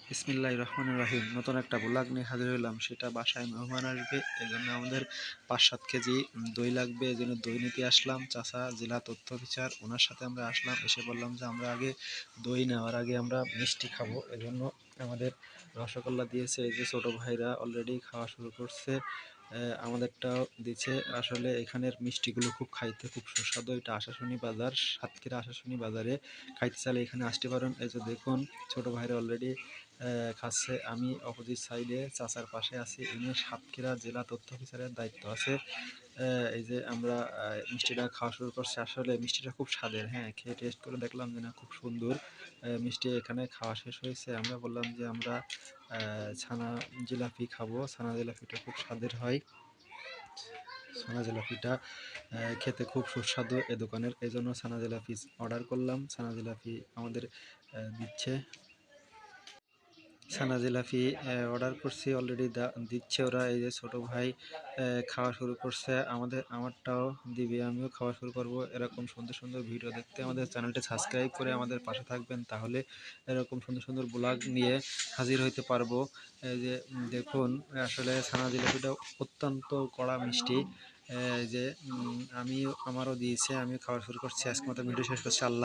বিসমিল্লাহির রহমানির রহিম। নতুন একটা ব্লগ নিয়ে হাজির হলাম। সেটা বাসায় মেহমান আসবে, এই জন্য আমাদের 5-7 কেজি দই লাগবে। এই জন্য দই নিতে আসলাম। চাচা জেলা তথ্য অফিসার, ওনার সাথে আমরা আসলাম। এসে বললাম যে আমরা আগে দই নেওয়ার আগে আমরা মিষ্টি খাবো। এই জন্য আমাদের রসগোল্লা দিয়েছে। এই যে ছোটো ভাইরা অলরেডি খাওয়া শুরু করছে, আমাদেরটাও দিচ্ছে। আসলে এখানের মিষ্টিগুলো খাইতে খুব সুস্বাদু। এটা আশাশুনি বাজার, সাতক্ষীরা আশাশুনি বাজারে। খাইতে চাইলে এখানে আসতে পারেন। এই যে দেখুন, ছোটো ভাইরা অলরেডি খাচ্ছে। আমি অপোজিট সাইডে চাচার পাশে আছি। ইনি সাতক্ষীরা জেলা তথ্য অফিসারের দায়িত্ব আছে। এই যে আমরা মিষ্টিটা খাওয়া শুরু করছি। আসলে মিষ্টিটা খুব স্বাদের। হ্যাঁ, খেয়ে টেস্ট করে দেখলাম যে না, খুব সুন্দর মিষ্টি। এখানে খাওয়া শেষ হয়েছে। আমরা বললাম যে আমরা ছানা জিলাপি খাবো। ছানা জিলাপিটা খুব স্বাদের হয়। ছানা জিলাপিটা খেতে খুব সুস্বাদু এ দোকানের। এই জন্য ছানা জিলাপি অর্ডার করলাম। ছানা জিলাপি আমাদের দিচ্ছে। ছানা জিলাপি অর্ডার করছি, অলরেডি দিচ্ছে ওরা। এই যে ছোটো ভাই খাওয়া শুরু করছে। আমারটাও দিবে, আমিও খাওয়া শুরু করব। এরকম সুন্দর সুন্দর ভিডিও দেখতে আমাদের চ্যানেলটি সাবস্ক্রাইব করে আমাদের পাশে থাকবেন, তাহলে এরকম সুন্দর সুন্দর ব্লগ নিয়ে হাজির হইতে পারবো। এই যে দেখুন, আসলে ছানা জিলাপিটা অত্যন্ত কড়া মিষ্টি। যে আমারও দিয়েছে, আমি খাওয়া শুরু করছি। আজকে মতো ভিডিও শেষ করছি। আল্লাহ।